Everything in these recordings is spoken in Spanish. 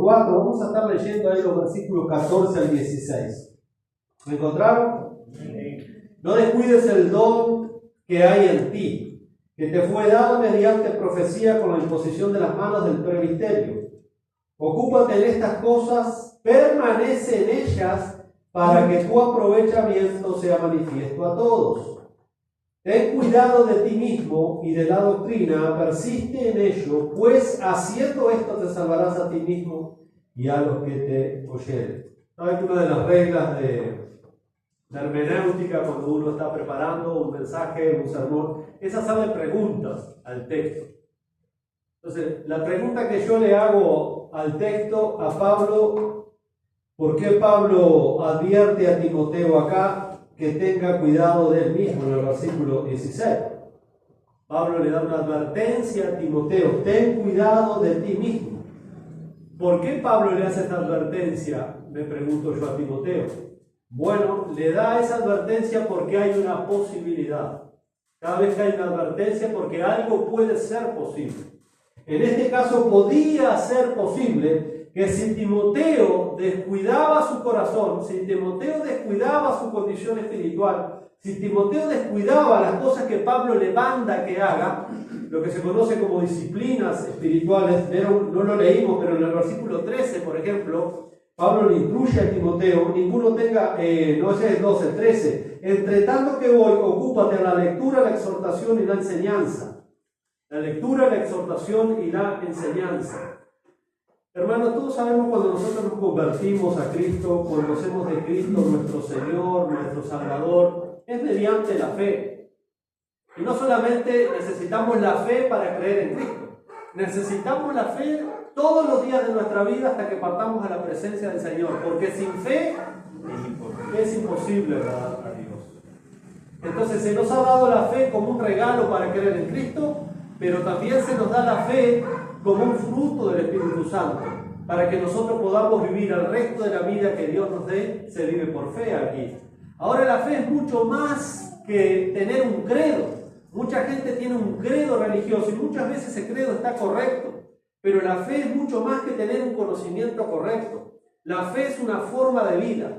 4, vamos a estar leyendo ahí los versículos 14 al 16. ¿Me encontraron? No descuides el don que hay en ti, que te fue dado mediante profecía con la imposición de las manos del presbiterio. Ocúpate en estas cosas, permanece en ellas, para que tu aprovechamiento sea manifiesto a todos. Ten cuidado de ti mismo y de la doctrina, persiste en ello, pues haciendo esto te salvarás a ti mismo y a los que te oyeren. ¿Saben que una de las reglas de hermenéutica cuando uno está preparando un mensaje, un sermón, es hacerle preguntas al texto? Entonces, la pregunta que yo le hago al texto, a Pablo, ¿por qué Pablo advierte a Timoteo acá que tenga cuidado de él mismo en el versículo 16? Pablo le da una advertencia a Timoteo: ten cuidado de ti mismo. ¿Por qué Pablo le hace esta advertencia? Me pregunto yo a Timoteo. Bueno, le da esa advertencia porque hay una posibilidad. Cada vez que hay una advertencia, porque algo puede ser posible. En este caso podía ser posible que si Timoteo descuidaba su corazón, si Timoteo descuidaba su condición espiritual, si Timoteo descuidaba las cosas que Pablo le manda que haga, lo que se conoce como disciplinas espirituales, no lo leímos, pero en el versículo 13, por ejemplo, Pablo le instruye a Timoteo: ninguno tenga, no es el 12, el 13, entre tanto que voy, ocúpate de la lectura, la exhortación y la enseñanza. La lectura, la exhortación y la enseñanza. Hermanos, todos sabemos cuando nosotros nos convertimos a Cristo, conocemos de Cristo nuestro Señor, nuestro Salvador, es mediante la fe. Y no solamente necesitamos la fe para creer en Cristo, necesitamos la fe todos los días de nuestra vida hasta que partamos a la presencia del Señor, porque sin fe es imposible agradar a Dios. Entonces se nos ha dado la fe como un regalo para creer en Cristo, pero también se nos da la fe como un fruto del Espíritu Santo, para que nosotros podamos vivir el resto de la vida que Dios nos dé. Se vive por fe aquí. Ahora, la fe es mucho más que tener un credo. Mucha gente tiene un credo religioso y muchas veces ese credo está correcto, pero la fe es mucho más que tener un conocimiento correcto. La fe es una forma de vida.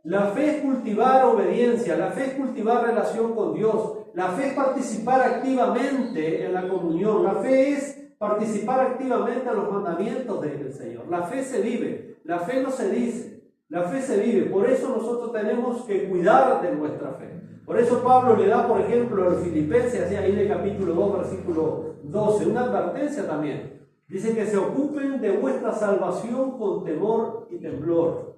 La fe es cultivar obediencia, la fe es cultivar relación con Dios, la fe es participar activamente en la comunión, la fe es participar activamente en los mandamientos del Señor. La fe se vive, la fe no se dice, la fe se vive. Por eso nosotros tenemos que cuidar de nuestra fe. Por eso Pablo le da, por ejemplo, a los filipenses, así ahí en el capítulo 2, versículo 12, una advertencia también. Dice que se ocupen de vuestra salvación con temor y temblor.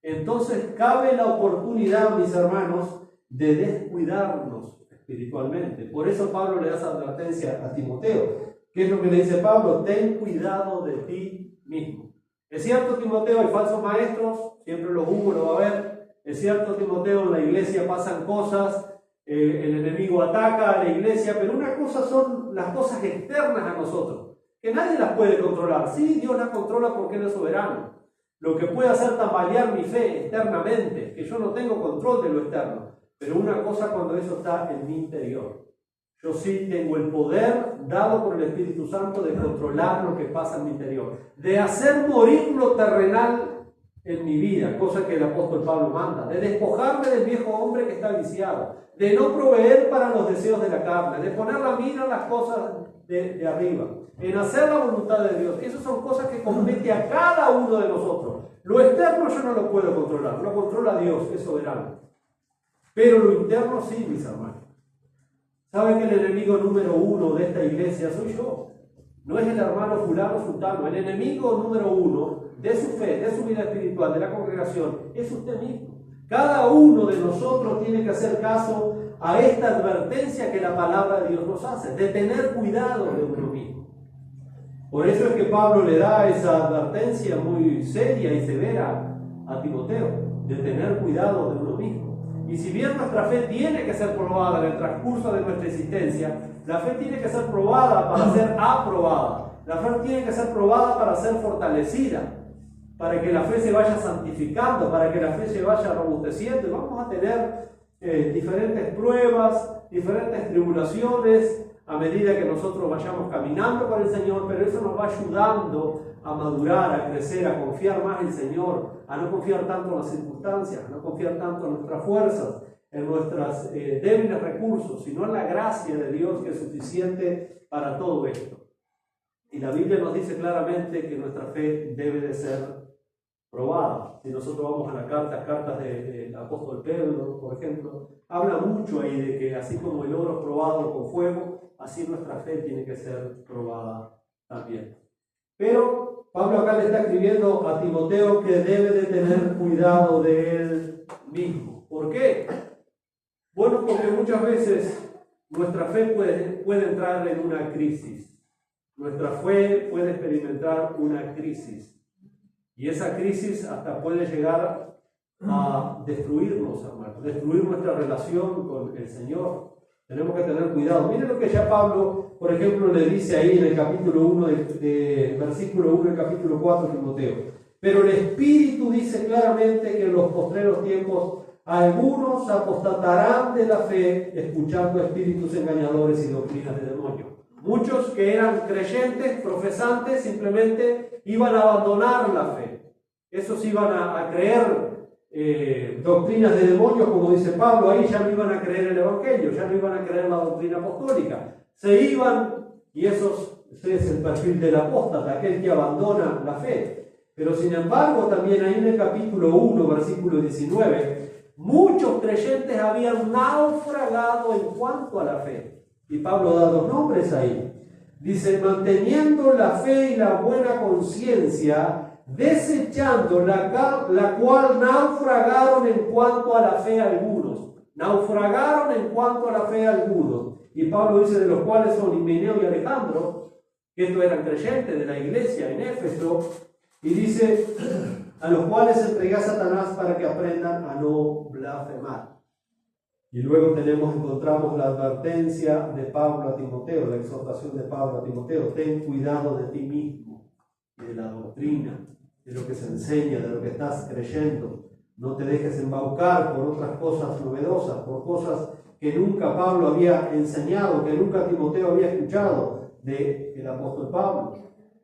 Entonces cabe la oportunidad, mis hermanos, de descuidarnos espiritualmente. Por eso Pablo le da esa advertencia a Timoteo. ¿Qué es lo que le dice Pablo? Ten cuidado de ti mismo. Es cierto, Timoteo, hay falsos maestros, siempre los hubo, lo va a haber. Es cierto, Timoteo, en la iglesia pasan cosas, el enemigo ataca a la iglesia, pero una cosa son las cosas externas a nosotros, que nadie las puede controlar. Sí, Dios las controla porque Él es soberano. Lo que puede hacer tambalear mi fe externamente, que yo no tengo control de lo externo, pero una cosa cuando eso está en mi interior. Yo sí tengo el poder dado por el Espíritu Santo de controlar lo que pasa en mi interior, de hacer morir lo terrenal en mi vida, cosa que el apóstol Pablo manda, de despojarme del viejo hombre que está viciado, de no proveer para los deseos de la carne, de poner la mira en las cosas de arriba, en hacer la voluntad de Dios. Esas son cosas que compete a cada uno de nosotros. Lo externo yo no lo puedo controlar, lo controla Dios, es soberano. Pero lo interno sí, mis hermanos. ¿Saben que el enemigo número uno de esta iglesia soy yo? No es el hermano fulano sultano. El enemigo número uno de su fe, de su vida espiritual, de la congregación, es usted mismo. Cada uno de nosotros tiene que hacer caso a esta advertencia que la palabra de Dios nos hace, de tener cuidado de uno mismo. Por eso es que Pablo le da esa advertencia muy seria y severa a Timoteo, de tener cuidado de uno mismo. Y si bien nuestra fe tiene que ser probada en el transcurso de nuestra existencia, la fe tiene que ser probada para ser aprobada. La fe tiene que ser probada para ser fortalecida, para que la fe se vaya santificando, para que la fe se vaya robusteciendo. Y vamos a tener diferentes pruebas, diferentes tribulaciones a medida que nosotros vayamos caminando con el Señor, pero eso nos va ayudando a madurar, a crecer, a confiar más en el Señor, a no confiar tanto en las circunstancias, a no confiar tanto en nuestras fuerzas, en nuestros débiles recursos, sino en la gracia de Dios que es suficiente para todo esto. Y la Biblia nos dice claramente que nuestra fe debe de ser probada. Si nosotros vamos a las cartas del apóstol Pedro, por ejemplo, habla mucho ahí de que así como el oro es probado con fuego, así nuestra fe tiene que ser probada también. Pero Pablo acá le está escribiendo a Timoteo que debe de tener cuidado de él mismo. ¿Por qué? Bueno, porque muchas veces nuestra fe puede entrar en una crisis. Nuestra fe puede experimentar una crisis. Y esa crisis hasta puede llegar a destruirnos, hermanos, destruir nuestra relación con el Señor. Tenemos que tener cuidado. Miren lo que ya Pablo, por ejemplo, le dice ahí en el capítulo 1, versículo 1 del capítulo 4 de Timoteo. Pero el Espíritu dice claramente que en los postreros tiempos algunos apostatarán de la fe, escuchando espíritus engañadores y doctrinas de demonios. Muchos que eran creyentes, profesantes, simplemente iban a abandonar la fe. Esos iban a creer doctrinas de demonios, como dice Pablo, ahí ya no iban a creer el Evangelio, ya no iban a creer la doctrina apostólica. Se iban, y ese es el perfil del apóstata, aquel que abandona la fe. Pero sin embargo, también ahí en el capítulo 1, versículo 19, muchos creyentes habían naufragado en cuanto a la fe. Y Pablo da dos nombres ahí. Dice, manteniendo la fe y la buena conciencia, desechando la cual naufragaron en cuanto a la fe algunos. Naufragaron en cuanto a la fe algunos. Y Pablo dice, de los cuales son Himeneo y Alejandro, que estos eran creyentes de la iglesia en Éfeso, y dice, a los cuales entregué a Satanás para que aprendan a no blasfemar. Y luego encontramos la advertencia de Pablo a Timoteo, la exhortación de Pablo a Timoteo: ten cuidado de ti mismo, de la doctrina, de lo que se enseña, de lo que estás creyendo. No te dejes embaucar por otras cosas novedosas, por cosas que nunca Pablo había enseñado, que nunca Timoteo había escuchado del apóstol Pablo.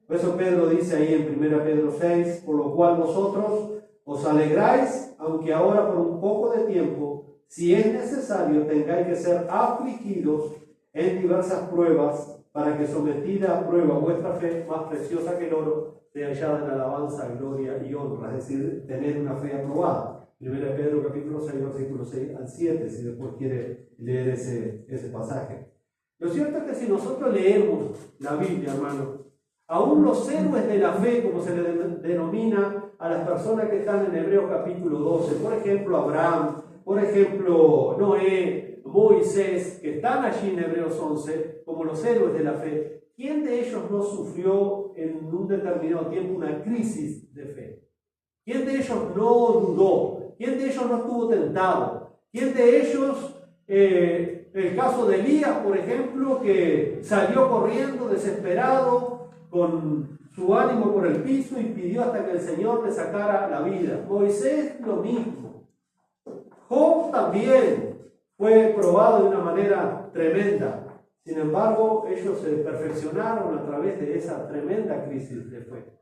Por eso Pedro dice ahí en 1 Pedro 6, por lo cual vosotros os alegráis, aunque ahora por un poco de tiempo, si es necesario, tengáis que ser afligidos en diversas pruebas, para que sometida a prueba vuestra fe, más preciosa que el oro, sea hallada en alabanza, gloria y honra. Es decir, tener una fe aprobada. 1 Pedro capítulo 6, versículos 6 al 7, si después quiere leer ese pasaje. Lo cierto es que si nosotros leemos la Biblia, hermano, aún los héroes de la fe, como se le denomina a las personas que están en Hebreos capítulo 12, por ejemplo, Abraham, por ejemplo, Noé, Moisés, que están allí en Hebreos 11, como los héroes de la fe, ¿quién de ellos no sufrió en un determinado tiempo una crisis de fe? ¿Quién de ellos no dudó? ¿Quién de ellos no estuvo tentado? ¿Quién de ellos, el caso de Elías, por ejemplo, que salió corriendo desesperado, con su ánimo por el piso, y pidió hasta que el Señor le sacara la vida? Moisés, lo mismo. Job también fue probado de una manera tremenda. Sin embargo, ellos se perfeccionaron a través de esa tremenda crisis de fe.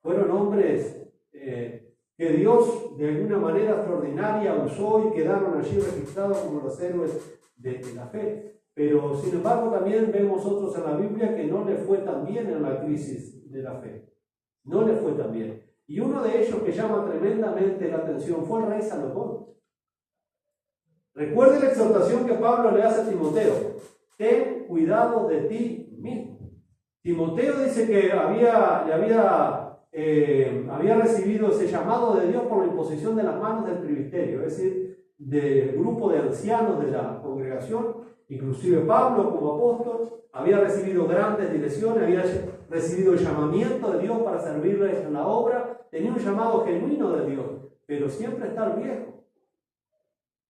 Fueron hombres que Dios de alguna manera extraordinaria usó y quedaron allí registrados como los héroes de la fe. Pero sin embargo también vemos otros en la Biblia que no le fue tan bien en la crisis de la fe. No le fue tan bien. Y uno de ellos que llama tremendamente la atención fue el rey Salomón. Recuerde la exhortación que Pablo le hace a Timoteo: ten cuidado de ti mismo. Timoteo dice que había recibido ese llamado de Dios por la imposición de las manos del presbiterio, es decir, del grupo de ancianos de la congregación. Inclusive Pablo, como apóstol, había recibido grandes direcciones, había recibido el llamamiento de Dios para servirles en la obra, tenía un llamado genuino de Dios, pero siempre está el viejo.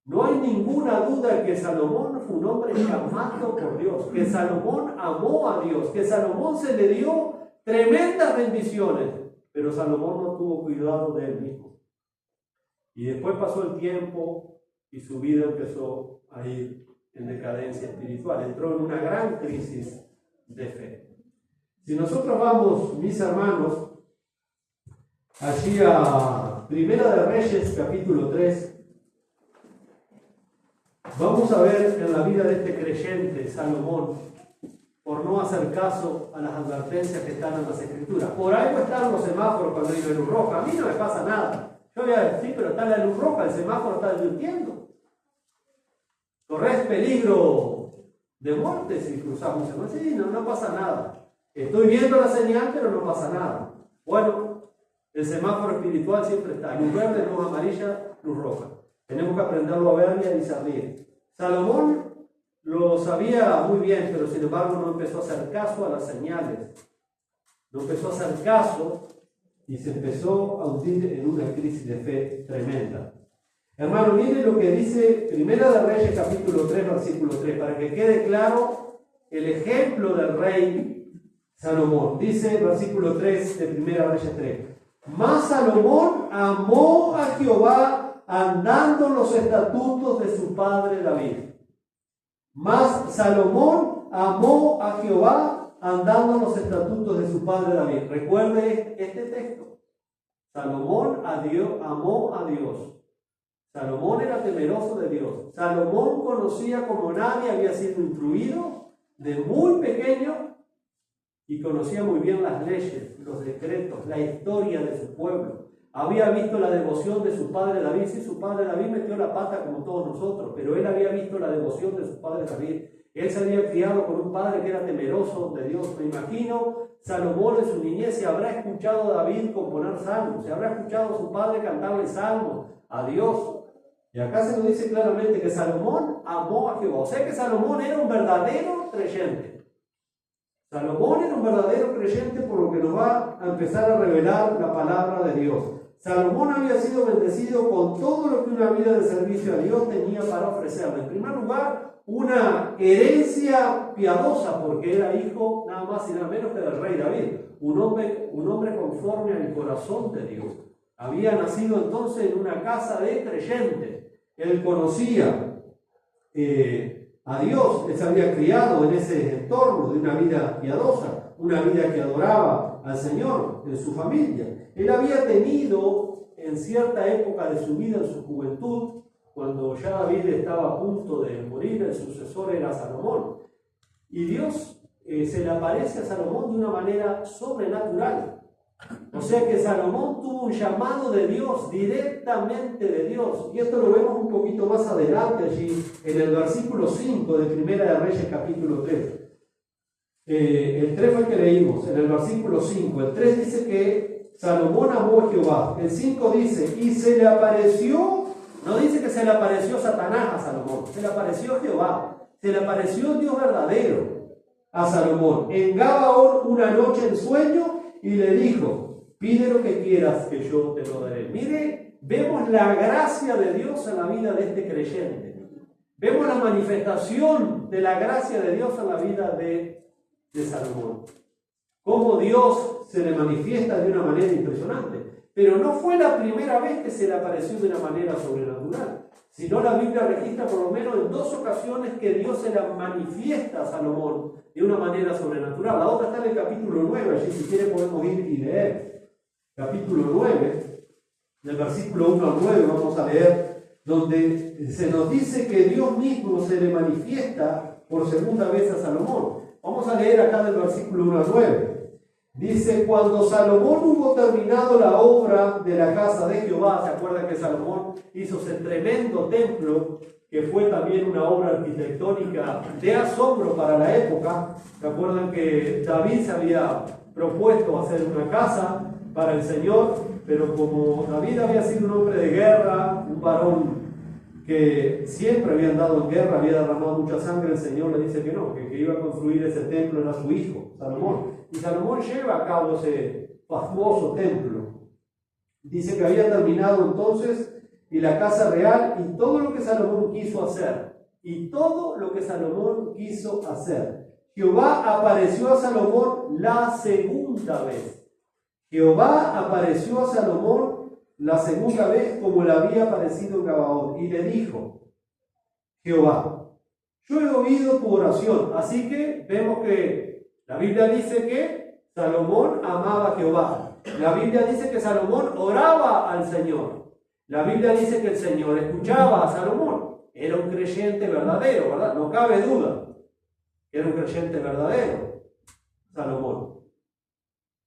No hay ninguna duda que Salomón fue un hombre llamado por Dios, que Salomón amó a Dios, que Salomón se le dio tremendas bendiciones, pero Salomón no tuvo cuidado de él mismo. Y después pasó el tiempo y su vida empezó a ir en decadencia espiritual, entró en una gran crisis de fe. Si nosotros vamos, mis hermanos, allí a Primera de Reyes, capítulo 3, vamos a ver en la vida de este creyente, Salomón, por no hacer caso a las advertencias que están en las Escrituras. Por algo están los semáforos cuando hay luz roja. A mí no me pasa nada. Yo voy a decir, pero está la luz roja, el semáforo está advirtiendo. Corres peligro de muerte si cruzas un semáforo. Sí, no pasa nada. Estoy viendo la señal, pero no pasa nada. Bueno, el semáforo espiritual siempre está. Luz verde, luz amarilla, luz roja. Tenemos que aprenderlo a ver y a discernir. Salomón lo sabía muy bien, pero sin embargo no empezó a hacer caso a las señales. No empezó a hacer caso y se empezó a hundir en una crisis de fe tremenda. Hermano, miren lo que dice Primera de Reyes, capítulo 3, versículo 3, para que quede claro el ejemplo del rey Salomón. Dice versículo 3 de Primera de Reyes 3. Mas Salomón amó a Jehová andando los estatutos de su padre David. Mas Salomón amó a Jehová andando los estatutos de su padre David. Recuerde este texto. Salomón amó a Dios. Salomón era temeroso de Dios. Salomón conocía como nadie, había sido instruido de muy pequeño y conocía muy bien las leyes, los decretos, la historia de su pueblo. Había visto la devoción de su padre David. Sí, su padre David metió la pata como todos nosotros, pero él había visto la devoción de su padre David. Él se había criado con un padre que era temeroso de Dios. Me imagino, Salomón en su niñez se habrá escuchado a David componer salmos, se habrá escuchado a su padre cantarle salmos a Dios. Y acá se nos dice claramente que Salomón amó a Jehová. O sea que Salomón era un verdadero creyente. Salomón era un verdadero creyente, por lo que nos va a empezar a revelar la palabra de Dios. Salomón había sido bendecido con todo lo que una vida de servicio a Dios tenía para ofrecerle. En primer lugar, una herencia piadosa, porque era hijo nada más y nada menos que del rey David, un hombre conforme al corazón de Dios. Había nacido entonces en una casa de creyentes. Él conocía a Dios, él se había criado en ese entorno de una vida piadosa, una vida que adoraba al Señor en su familia. Él había tenido en cierta época de su vida, en su juventud, cuando ya David estaba a punto de morir, el sucesor era Salomón. Y Dios se le aparece a Salomón de una manera sobrenatural. O sea que Salomón tuvo un llamado de Dios, directamente de Dios. Y esto lo vemos un poquito más adelante allí, en el versículo 5 de Primera de Reyes, capítulo 3. El 3 fue el que leímos, en el versículo 5. El 3 dice que Salomón amó a Jehová. El 5 dice, y se le apareció, no dice que se le apareció Satanás a Salomón, se le apareció Jehová, se le apareció Dios verdadero a Salomón. En Gabaón una noche en sueño, y le dijo, pide lo que quieras que yo te lo daré. Mire, vemos la gracia de Dios en la vida de este creyente. Vemos la manifestación de la gracia de Dios en la vida de Salomón. Cómo Dios se le manifiesta de una manera impresionante. Pero no fue la primera vez que se le apareció de una manera sobrenatural, sino la Biblia registra por lo menos en 2 ocasiones que Dios se le manifiesta a Salomón de una manera sobrenatural. La otra está en el capítulo 9, allí si quiere podemos ir y leer. Capítulo 9, del versículo 1 al 9 vamos a leer, donde se nos dice que Dios mismo se le manifiesta por segunda vez a Salomón. Vamos a leer acá del versículo 1 al 9. Dice, cuando Salomón hubo terminado la obra de la casa de Jehová, ¿se acuerdan que Salomón hizo ese tremendo templo que fue también una obra arquitectónica de asombro para la época? ¿Se acuerdan que David se había propuesto hacer una casa para el Señor? Pero como David había sido un hombre de guerra, un varón que siempre había andado en guerra, había derramado mucha sangre, el Señor le dice que no, que iba a construir ese templo era su hijo, Salomón. Y Salomón lleva a cabo ese fastuoso templo. Dice que había terminado entonces y la casa real y todo lo que Salomón quiso hacer. Y todo lo que Salomón quiso hacer. Jehová apareció a Salomón la segunda vez. Jehová apareció a Salomón la segunda vez como le había aparecido en Gabaón. Y le dijo, Jehová, yo he oído tu oración. Así que vemos que la Biblia dice que Salomón amaba a Jehová. La Biblia dice que Salomón oraba al Señor. La Biblia dice que el Señor escuchaba a Salomón. Era un creyente verdadero, ¿verdad? No cabe duda. Era un creyente verdadero, Salomón.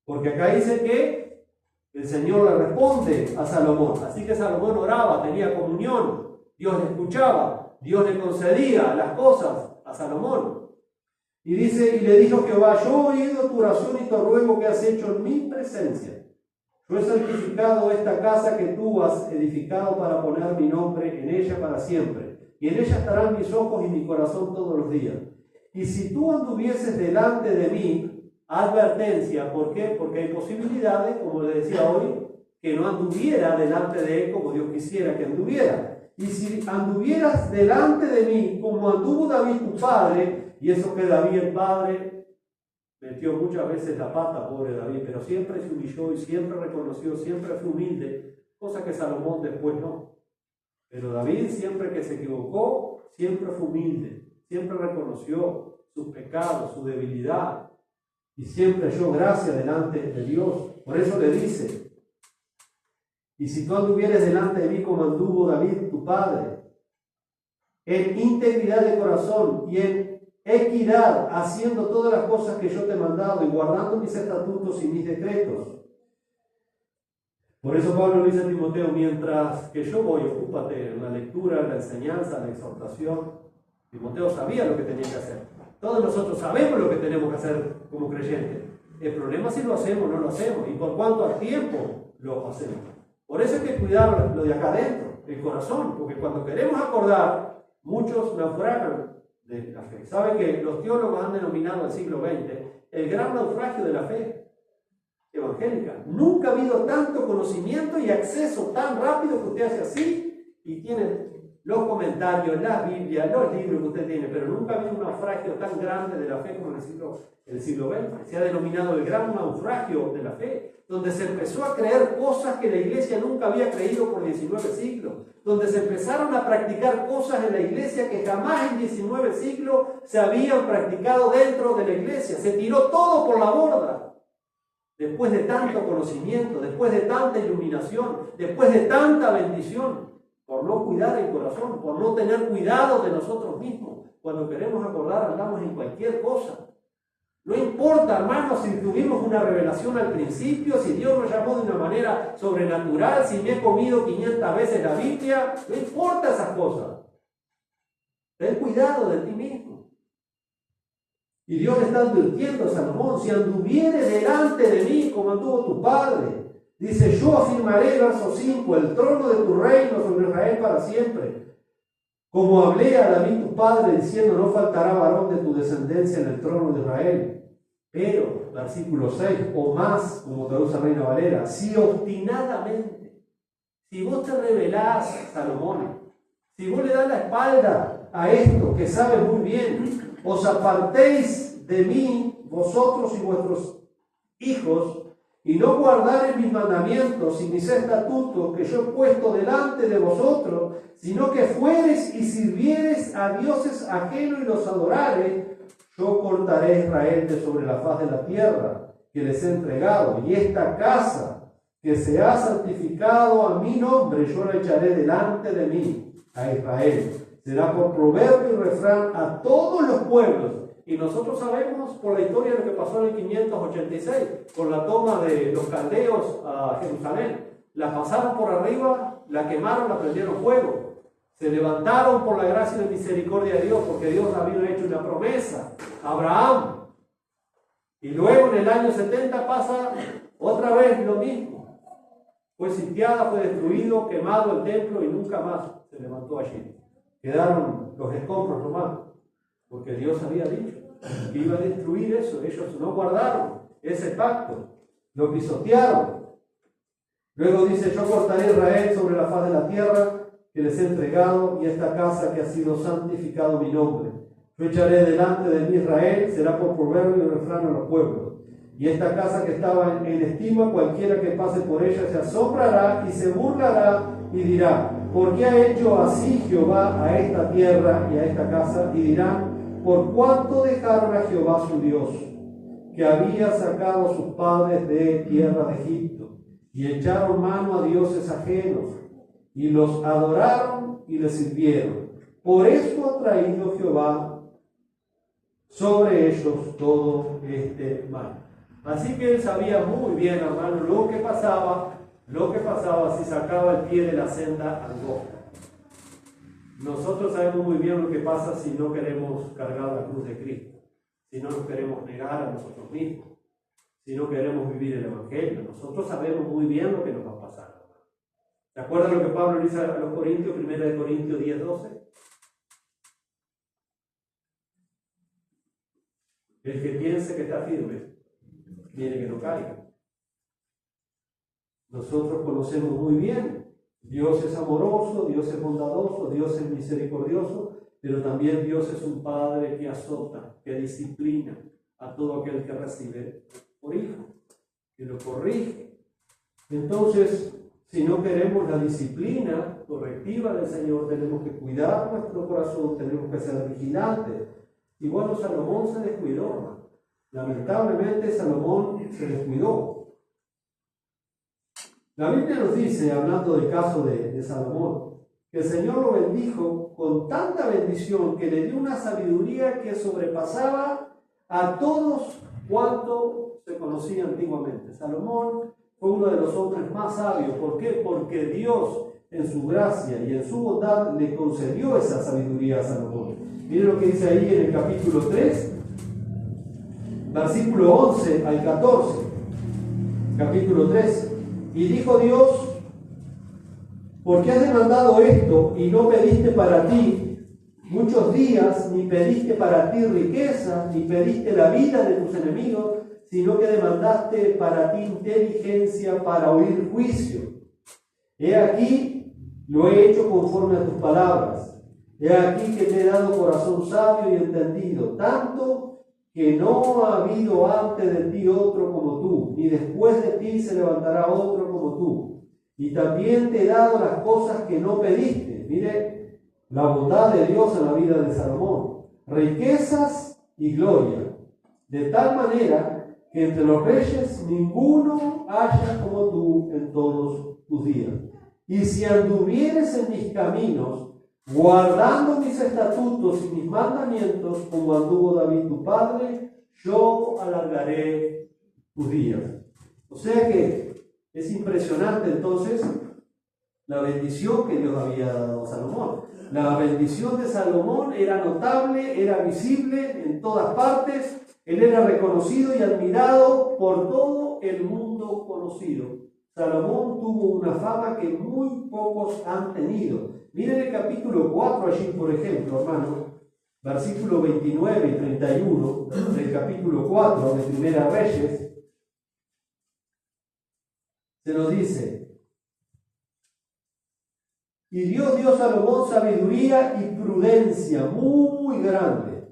Porque acá dice que el Señor le responde a Salomón. Así que Salomón oraba, tenía comunión. Dios le escuchaba. Dios le concedía las cosas a Salomón. Y dice, y le dijo Jehová, yo he oído tu oración y tu ruego que has hecho en mi presencia. Yo he santificado esta casa que tú has edificado para poner mi nombre en ella para siempre. Y en ella estarán mis ojos y mi corazón todos los días. Y si tú anduvieses delante de mí, advertencia, ¿por qué? Porque hay posibilidades, como le decía hoy, que no anduviera delante de él como Dios quisiera que anduviera. Y si anduvieras delante de mí, como anduvo David tu padre, y eso que David el padre metió muchas veces la pata, pobre David, pero siempre se humilló y siempre reconoció, siempre fue humilde, cosa que Salomón después no. Pero David siempre que se equivocó, siempre fue humilde, siempre reconoció sus pecados, su debilidad, y siempre halló gracia delante de Dios. Por eso le dice, y si tú anduvieres delante de mí como anduvo David tu padre, en integridad de corazón y en equidad, haciendo todas las cosas que yo te he mandado y guardando mis estatutos y mis decretos. Por eso Pablo le dice a Timoteo, mientras que yo voy, ocúpate en la lectura, en la enseñanza, en la exhortación. Timoteo sabía lo que tenía que hacer. Todos nosotros sabemos lo que tenemos que hacer como creyentes. El problema es si lo hacemos o no lo hacemos y por cuánto tiempo lo hacemos. Por eso hay que cuidar lo de acá adentro, el corazón, porque cuando queremos acordar, muchos naufragan de la fe. ¿Saben que los teólogos han denominado el siglo XX el gran naufragio de la fe evangélica? Nunca ha habido tanto conocimiento y acceso tan rápido que usted hace así y tiene los comentarios, las Biblias, los libros que usted tiene, pero nunca ha habido un naufragio tan grande de la fe como en el siglo XX. Se ha denominado el gran naufragio de la fe, donde se empezó a creer cosas que la iglesia nunca había creído por 19 siglos, donde se empezaron a practicar cosas en la iglesia que jamás en 19 siglos se habían practicado dentro de la iglesia. Se tiró todo por la borda. Después de tanto conocimiento, después de tanta iluminación, después de tanta bendición, por no cuidar el corazón, por no tener cuidado de nosotros mismos. Cuando queremos acordar, andamos en cualquier cosa. No importa, hermanos, si tuvimos una revelación al principio, si Dios nos llamó de una manera sobrenatural, si me he comido 500 veces la Biblia, no importa esas cosas. Ten cuidado de ti mismo. Y Dios le está advirtiendo a Salomón, si anduvieres delante de mí como anduvo tu padre. Dice, yo afirmaré, verso 5, el trono de tu reino sobre Israel para siempre. Como hablé a David tu padre, diciendo, no faltará varón de tu descendencia en el trono de Israel. Pero, versículo 6, o más, como traduce Reina Valera, si obstinadamente, si vos te rebelás, Salomón, si vos le das la espalda a esto que sabes muy bien, os apartéis de mí, vosotros y vuestros hijos, y no guardaréis mis mandamientos y mis estatutos que yo he puesto delante de vosotros, sino que fuereis y sirviereis a dioses ajenos y los adorareis, yo cortaré a Israel de sobre la faz de la tierra que les he entregado, y esta casa que se ha santificado a mi nombre, yo la echaré delante de mí, a Israel. Será por proverbio y refrán a todos los pueblos. Y nosotros sabemos por la historia lo que pasó en el 586, con la toma de los caldeos a Jerusalén. La pasaron por arriba, la quemaron, la prendieron fuego. Se levantaron por la gracia y la misericordia de Dios, porque Dios había hecho una promesa a Abraham. Y luego en el año 70 pasa otra vez lo mismo. Fue sitiada, fue destruido, quemado el templo y nunca más se levantó allí. Quedaron los escombros nomás, porque Dios había dicho que iba a destruir eso. Ellos no guardaron ese pacto, lo pisotearon. Luego dice, yo cortaré a Israel sobre la faz de la tierra que les he entregado, y esta casa que ha sido santificado mi nombre. Yo echaré delante de mí Israel, será por proverbio y refrán a los pueblos. Y esta casa que estaba en estima, cualquiera que pase por ella se asombrará y se burlará y dirá, ¿por qué ha hecho así Jehová a esta tierra y a esta casa? Y dirán, ¿por cuánto dejaron a Jehová su Dios, que había sacado a sus padres de tierra de Egipto? y echaron mano a dioses ajenos, y los adoraron y les sirvieron. Por esto ha traído Jehová sobre ellos todo este mal. Así que él sabía muy bien, hermano, lo que pasaba si sacaba el pie de la senda angosta. Nosotros sabemos muy bien lo que pasa si no queremos cargar la cruz de Cristo, si no nos queremos negar a nosotros mismos, si no queremos vivir el Evangelio. Nosotros sabemos muy bien lo que nos va a pasar. ¿Se acuerdan lo que Pablo dice a los Corintios, 1 Corintios 10:12? El que piense que está firme, quiere que no caiga. Nosotros conocemos muy bien, Dios es amoroso, Dios es bondadoso, Dios es misericordioso, pero también Dios es un Padre que azota, que disciplina a todo aquel que recibe por hijo, que lo corrige. Entonces, si no queremos la disciplina correctiva del Señor, tenemos que cuidar nuestro corazón, tenemos que ser vigilantes. Y bueno, Salomón se descuidó, hermano. Lamentablemente Salomón se descuidó. La Biblia nos dice, hablando del caso de Salomón, que el Señor lo bendijo con tanta bendición que le dio una sabiduría que sobrepasaba a todos cuanto se conocía antiguamente. Salomón fue uno de los hombres más sabios. ¿Por qué? Porque Dios, en su gracia y en su bondad, le concedió esa sabiduría a Salomón. Miren lo que dice ahí en el capítulo 3, versículo 11 al 14. Capítulo 3. Y dijo Dios: ¿por qué has demandado esto y no pediste para ti muchos días, ni pediste para ti riqueza, ni pediste la vida de tus enemigos, sino que demandaste para ti inteligencia para oír juicio? He aquí, lo he hecho conforme a tus palabras. He aquí que te he dado corazón sabio y entendido, tanto que no ha habido antes de ti otro como tú, ni después de ti se levantará otro como tú. Y también te he dado las cosas que no pediste. Mire la bondad de Dios en la vida de Salomón. Riquezas y gloria, de tal manera que entre los reyes ninguno haya como tú en todos tus días. Y si anduvieres en mis caminos, guardando mis estatutos y mis mandamientos, como anduvo David tu padre, yo alargaré tus días. O sea que es impresionante entonces la bendición que Dios había dado a Salomón. La bendición de Salomón era notable, era visible en todas partes. Él era reconocido y admirado por todo el mundo conocido. Salomón tuvo una fama que muy pocos han tenido. Miren el capítulo 4 allí, por ejemplo, hermano, versículo 29 y 31 del capítulo 4 de Primera Reyes, se nos dice: y Dios dio a Salomón sabiduría y prudencia muy grande,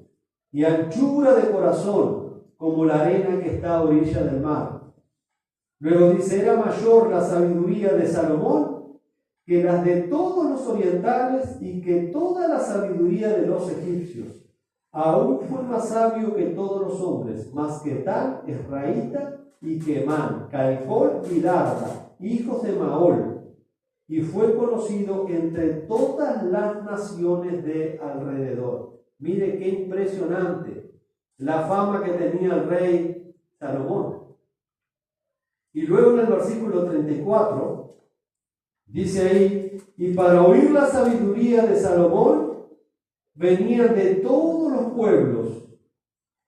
y anchura de corazón, como la arena que está a orilla del mar. Luego dice: era mayor la sabiduría de Salomón que las de todos los orientales y que toda la sabiduría de los egipcios. Aún fue más sabio que todos los hombres, más que Tal, Esraíta y Quemán, Calcol y Darda, hijos de Maol, y fue conocido entre todas las naciones de alrededor. Mire qué impresionante la fama que tenía el rey Salomón. Y luego en el versículo 34, dice ahí: y para oír la sabiduría de Salomón venían de todos los pueblos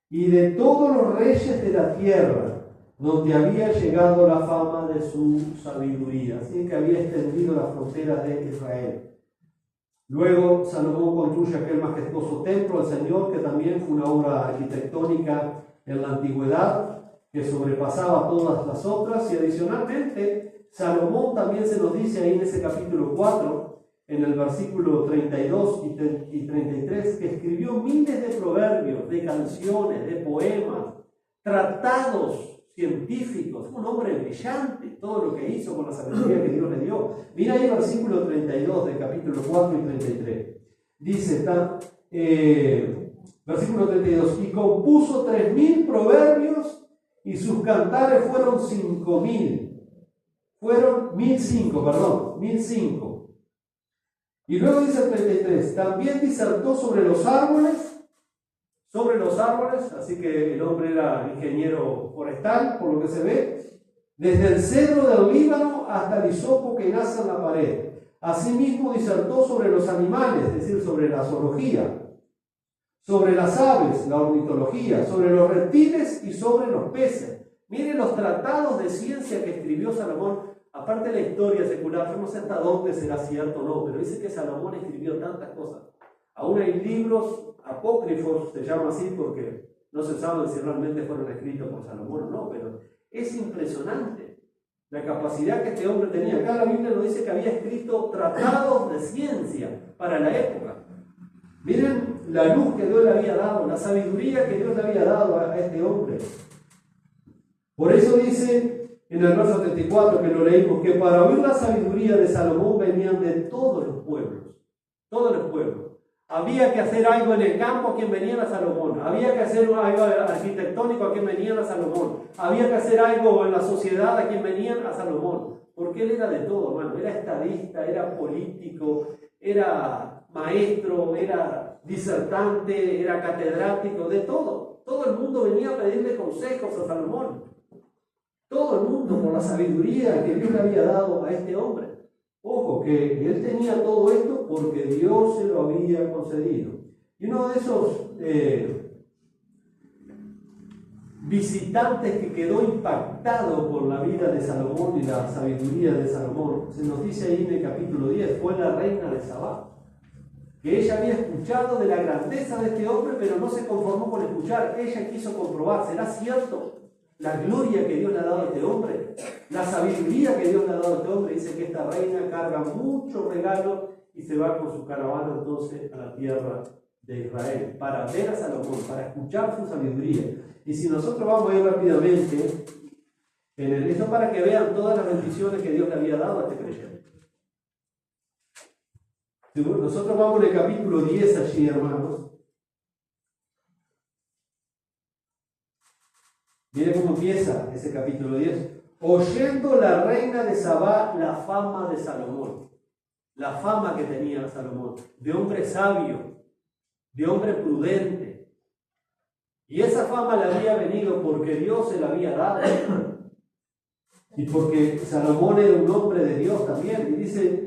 y de todos los reyes de la tierra, donde había llegado la fama de su sabiduría. Así que había extendido las fronteras de Israel. Luego Salomón construye aquel majestuoso templo al Señor, que también fue una obra arquitectónica en la antigüedad, que sobrepasaba todas las otras. Y adicionalmente, Salomón también se nos dice ahí en ese capítulo 4, en el versículo 32 y 33, que escribió miles de proverbios, de canciones, de poemas, tratados científicos. Un hombre brillante, todo lo que hizo con la sabiduría que Dios le dio. Mira ahí el versículo 32 del capítulo 4 y 33. Dice, versículo 32, y compuso 3.000 proverbios, y sus cantares fueron 5.000. fueron 1005. Y luego dice el 33, también disertó sobre los árboles, así que el hombre era ingeniero forestal, por lo que se ve, desde el cedro del Líbano hasta el hisopo que nace en la pared. Asimismo disertó sobre los animales, es decir, sobre la zoología, sobre las aves, la ornitología, sobre los reptiles y sobre los peces. Miren los tratados de ciencia que escribió Salomón. Aparte de la historia secular, yo no sé hasta dónde será cierto o no, pero dice que Salomón escribió tantas cosas. Aún hay libros apócrifos, se llama así porque no se sabe si realmente fueron escritos por Salomón o no, pero es impresionante la capacidad que este hombre tenía. Acá la Biblia nos dice que había escrito tratados de ciencia para la época. Miren la luz que Dios le había dado, la sabiduría que Dios le había dado a este hombre. Por eso dice en el verso 34 que lo leímos, que para oír la sabiduría de Salomón venían de todos los pueblos. Todos los pueblos. Había que hacer algo en el campo, a quien venían a Salomón. Había que hacer algo arquitectónico, a quien venían a Salomón. Había que hacer algo en la sociedad, a quien venían a Salomón. Porque él era de todo, hermano. Era estadista, era político, era maestro, era disertante, era catedrático, de todo. Todo el mundo venía a pedirle consejos a Salomón. Todo el mundo por la sabiduría que Dios le había dado a este hombre. Ojo, que él tenía todo esto porque Dios se lo había concedido. Y uno de esos visitantes que quedó impactado por la vida de Salomón y la sabiduría de Salomón, se nos dice ahí en el capítulo 10, fue la reina de Sabá. Que ella había escuchado de la grandeza de este hombre, pero no se conformó con escuchar. Ella quiso comprobar, ¿será cierto la gloria que Dios le ha dado a este hombre? La sabiduría que Dios le ha dado a este hombre. Dice que esta reina carga muchos regalos y se va con su caravana entonces a la tierra de Israel para ver a Salomón, para escuchar su sabiduría. Y si nosotros vamos a ir rápidamente esto para que vean todas las bendiciones que Dios le había dado a este creyente. Nosotros vamos en el capítulo 10 allí, hermanos. Miren cómo empieza ese capítulo 10. Oyendo la reina de Sabá la fama de Salomón. La fama que tenía Salomón. De hombre sabio. De hombre prudente. Y esa fama le había venido porque Dios se la había dado. Y porque Salomón era un hombre de Dios también. Y dice...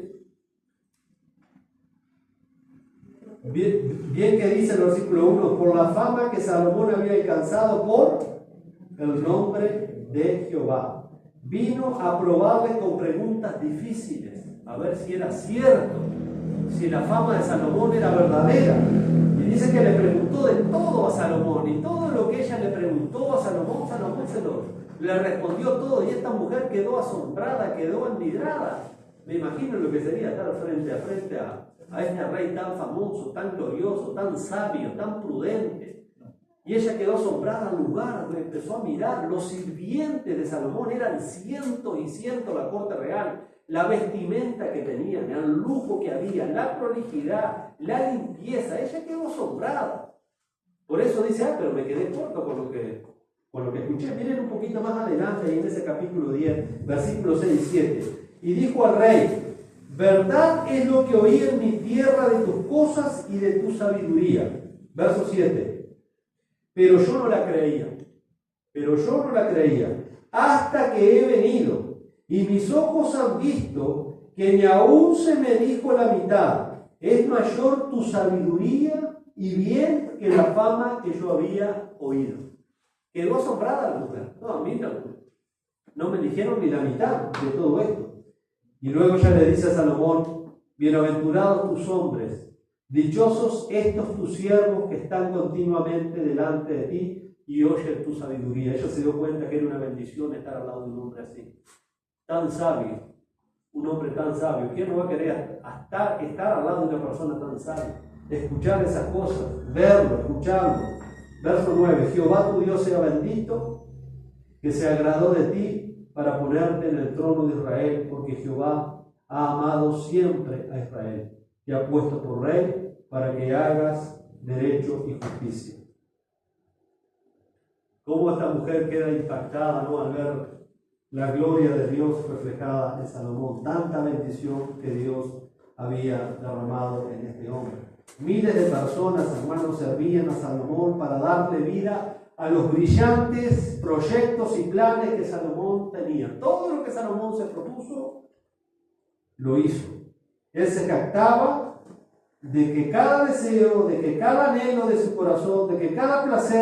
Bien que dice el versículo 1, por la fama que Salomón había alcanzado por el nombre de Jehová. Vino a probarle con preguntas difíciles, a ver si era cierto, si la fama de Salomón era verdadera. Y dice que le preguntó de todo a Salomón, y todo lo que ella le preguntó a Salomón, Salomón le respondió todo, y esta mujer quedó asombrada, quedó admirada. Me imagino lo que sería estar frente a frente a este rey tan famoso, tan glorioso, tan sabio, tan prudente. Y ella quedó asombrada al lugar, empezó a mirar. Los sirvientes de Salomón eran cientos y cientos la corte real. La vestimenta que tenían, el lujo que había, la prolijidad, la limpieza. Ella quedó asombrada. Por eso dice, pero me quedé corto con lo que escuché. Miren un poquito más adelante, ahí en ese capítulo 10, versículos 6 y 7. Y dijo al rey, verdad es lo que oí en mi tierra de tus cosas y de tu sabiduría. Verso 7. Pero yo no la creía, hasta que he venido, y mis ojos han visto que ni aún se me dijo la mitad. Es mayor tu sabiduría y bien que la fama que yo había oído. Quedó asombrada la mujer. No, a mí no me dijeron ni la mitad de todo esto. Y luego ya le dice a Salomón, bienaventurados tus hombres, dichosos estos tus siervos que están continuamente delante de ti y oyen tu sabiduría. Ella se dio cuenta que era una bendición estar al lado de un hombre así, tan sabio, un hombre tan sabio. ¿Quién no va a querer estar al lado de una persona tan sabia? Escuchar esas cosas, verlo, escucharlo. Verso 9, Jehová tu Dios sea bendito, que se agradó de ti para ponerte en el trono de Israel, porque Jehová ha amado siempre a Israel y ha puesto por rey para que hagas derecho y justicia. Cómo esta mujer queda impactada, ¿no?, al ver la gloria de Dios reflejada en Salomón, tanta bendición que Dios había derramado en este hombre. Miles de personas, hermanos, servían a Salomón para darle vida a los brillantes proyectos y planes que Salomón tenía. Todo lo que Salomón se propuso, lo hizo. Él se jactaba de que cada deseo, de que cada anhelo de su corazón, de que cada placer